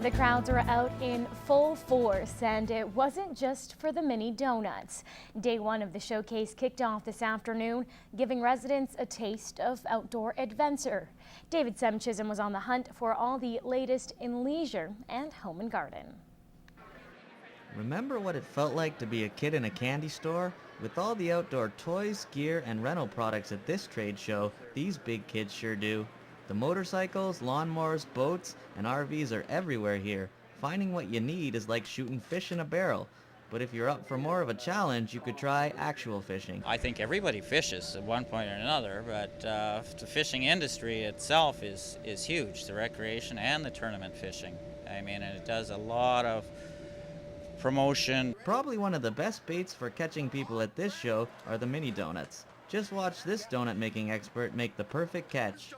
The crowds are out in full force, and it wasn't just for the mini donuts. Day one of the showcase kicked off this afternoon, giving residents a taste of outdoor adventure. David Semchism was on the hunt for all the latest in leisure and home and garden. Remember what it felt like to be a kid in a candy store? With all the outdoor toys, gear, and rental products at this trade show, these big kids sure do. The motorcycles, lawnmowers, boats, and RVs are everywhere here. Finding what you need is like shooting fish in a barrel. But if you're up for more of a challenge, you could try actual fishing. I think everybody fishes at one point or another, but the fishing industry itself is huge, the recreation and the tournament fishing. I mean, and it does a lot of promotion. Probably one of the best baits for catching people at this show are the mini donuts. Just watch this donut making expert make the perfect catch.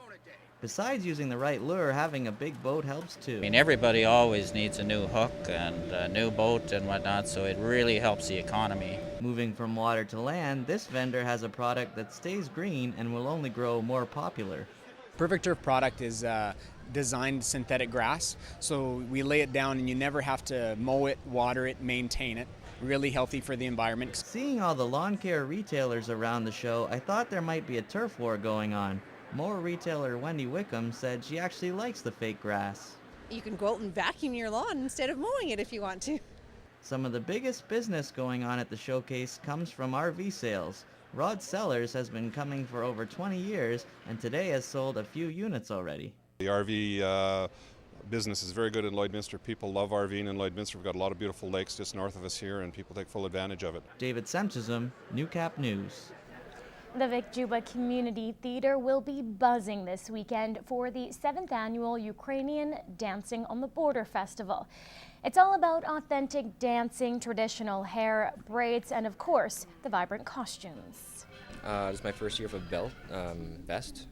Besides using the right lure, having a big boat helps too. I mean, everybody always needs a new hook and a new boat and whatnot, so it really helps the economy. Moving from water to land, this vendor has a product that stays green and will only grow more popular. Perfect Turf product is designed synthetic grass, so we lay it down and you never have to mow it, water it, maintain it. Really healthy for the environment. Seeing all the lawn care retailers around the show, I thought there might be a turf war going on. Mower retailer Wendy Wickham said she actually likes the fake grass. You can go out and vacuum your lawn instead of mowing it if you want to. Some of the biggest business going on at the showcase comes from RV sales. Rod Sellers has been coming for over 20 years and today has sold a few units already. The RV business is very good in Lloydminster. People love RVing in Lloydminster. We've got a lot of beautiful lakes just north of us here and people take full advantage of it. David Semchism, Newcap News. The Vic Juba Community Theatre will be buzzing this weekend for the 7th annual Ukrainian Dancing on the Border Festival. It's all about authentic dancing, traditional hair, braids, and of course, the vibrant costumes. This is my first year of a vest,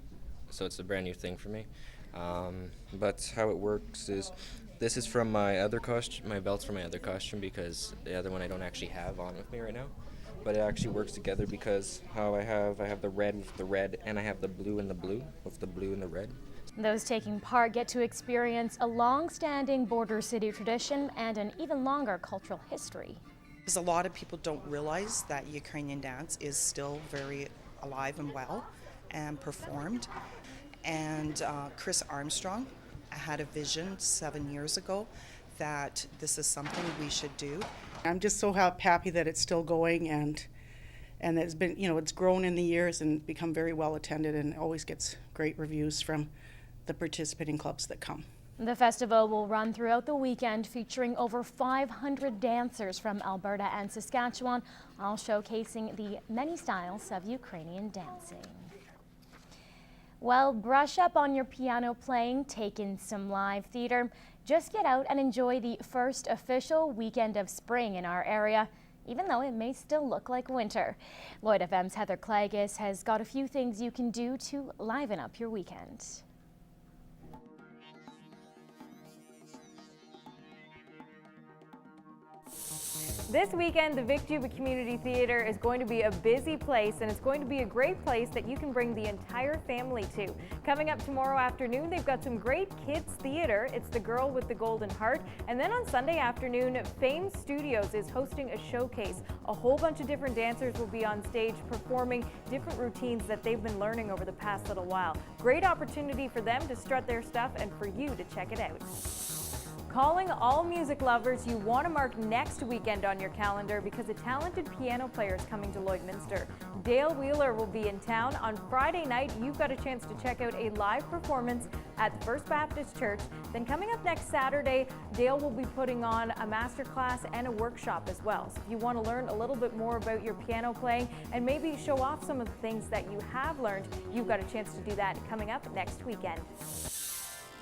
so it's a brand new thing for me. But how it works is, this is from my other costume, my belt's from my other costume because the other one I don't actually have on with me right now. But it actually works together because how I have the red with the red and I have the blue and the blue with the blue and the red. Those taking part get to experience a long-standing border city tradition and an even longer cultural history. Because a lot of people don't realize that Ukrainian dance is still very alive and well and performed. And Chris Armstrong had a vision 7 years ago that this is something we should do. I'm just so happy that it's still going and it's been, it's grown in the years and become very well attended and always gets great reviews from the participating clubs that come. The festival will run throughout the weekend, featuring over 500 dancers from Alberta and Saskatchewan, all showcasing the many styles of Ukrainian dancing. Well, brush up on your piano playing, take in some live theater. Just get out and enjoy the first official weekend of spring in our area, even though it may still look like winter. Lloyd FM's Heather Klages has got a few things you can do to liven up your weekend. This weekend, the Vic Juba Community Theatre is going to be a busy place, and it's going to be a great place that you can bring the entire family to. Coming up tomorrow afternoon, they've got some great kids theater. It's The Girl with the Golden Heart. And then on Sunday afternoon, Fame Studios is hosting a showcase. A whole bunch of different dancers will be on stage performing different routines that they've been learning over the past little while. Great opportunity for them to strut their stuff and for you to check it out. Calling all music lovers, you want to mark next weekend on your calendar because a talented piano player is coming to Lloydminster. Dale Wheeler will be in town. On Friday night, you've got a chance to check out a live performance at the First Baptist Church. Then coming up next Saturday, Dale will be putting on a masterclass and a workshop as well. So if you want to learn a little bit more about your piano playing and maybe show off some of the things that you have learned, you've got a chance to do that coming up next weekend.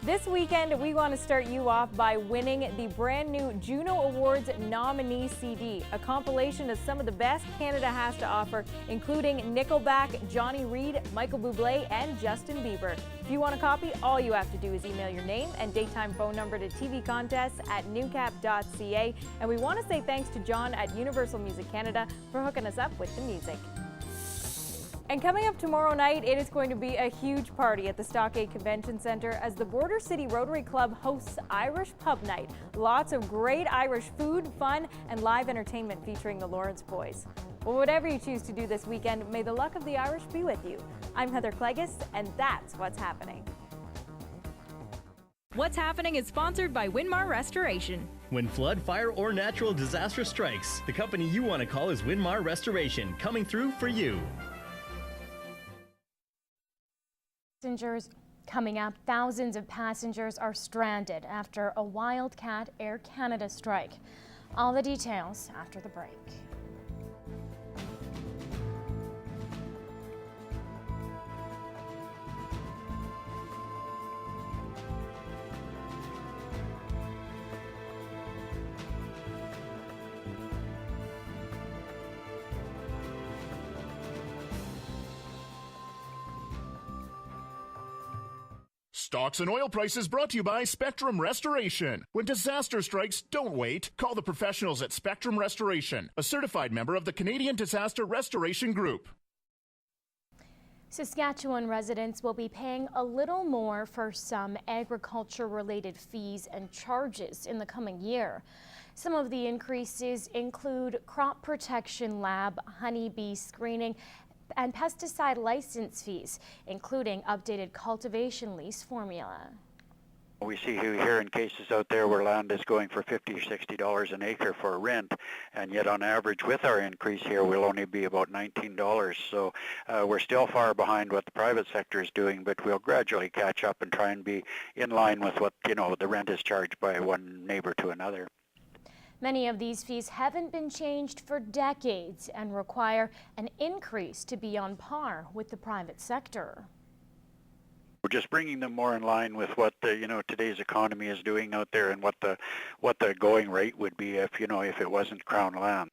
This weekend, we want to start you off by winning the brand new Juno Awards nominee CD, a compilation of some of the best Canada has to offer, including Nickelback, Johnny Reid, Michael Bublé, and Justin Bieber. If you want a copy, all you have to do is email your name and daytime phone number to tvcontests@newcap.ca. And we want to say thanks to John at Universal Music Canada for hooking us up with the music. And coming up tomorrow night, it is going to be a huge party at the Stockade Convention Center as the Border City Rotary Club hosts Irish Pub Night. Lots of great Irish food, fun, and live entertainment featuring the Lawrence Boys. Well, whatever you choose to do this weekend, may the luck of the Irish be with you. I'm Heather Klages, and that's what's happening. What's Happening is sponsored by Winmar Restoration. When flood, fire, or natural disaster strikes, the company you want to call is Winmar Restoration, coming through for you. Passengers coming up, thousands of passengers are stranded after a Wildcat Air Canada strike. All the details after the break. Stocks and oil prices brought to you by Spectrum Restoration. When disaster strikes, don't wait. Call the professionals at Spectrum Restoration, a certified member of the Canadian Disaster Restoration Group. Saskatchewan residents will be paying a little more for some agriculture-related fees and charges in the coming year. Some of the increases include crop protection lab, honeybee screening, and pesticide license fees, including updated cultivation lease formula. We see here in cases out there where land is going for $50 or $60 an acre for rent, and yet on average with our increase here we'll only be about $19. So we're still far behind what the private sector is doing, but we'll gradually catch up and try and be in line with what, the rent is charged by one neighbor to another. Many of these fees haven't been changed for decades and require an increase to be on par with the private sector. We're just bringing them more in line with what today's economy is doing out there and what the going rate would be if it wasn't Crown land.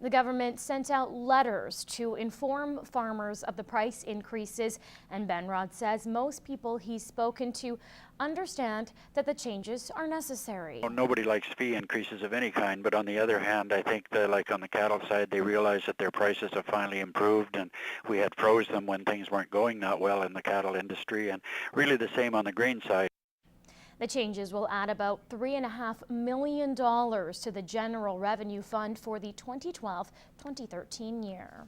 The government sent out letters to inform farmers of the price increases, and Benrod says most people he's spoken to understand that the changes are necessary. Well, nobody likes fee increases of any kind, but on the other hand, I think that like on the cattle side, they realize that their prices have finally improved, and we had froze them when things weren't going that well in the cattle industry, and really the same on the grain side. The changes will add about $3.5 million to the General Revenue Fund for the 2012-2013 year.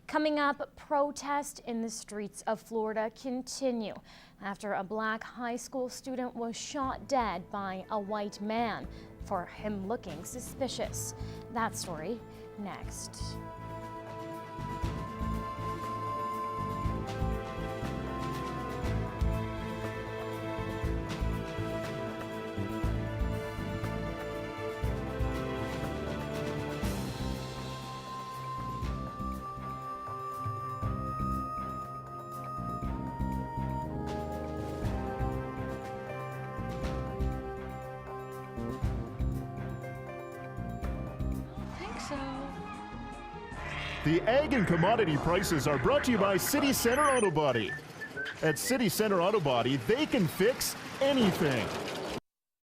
Coming up, protests in the streets of Florida continue after a black high school student was shot dead by a white man for him looking suspicious. That story next. The ag and commodity prices are brought to you by City Center Auto Body. At City Center Auto Body, they can fix anything.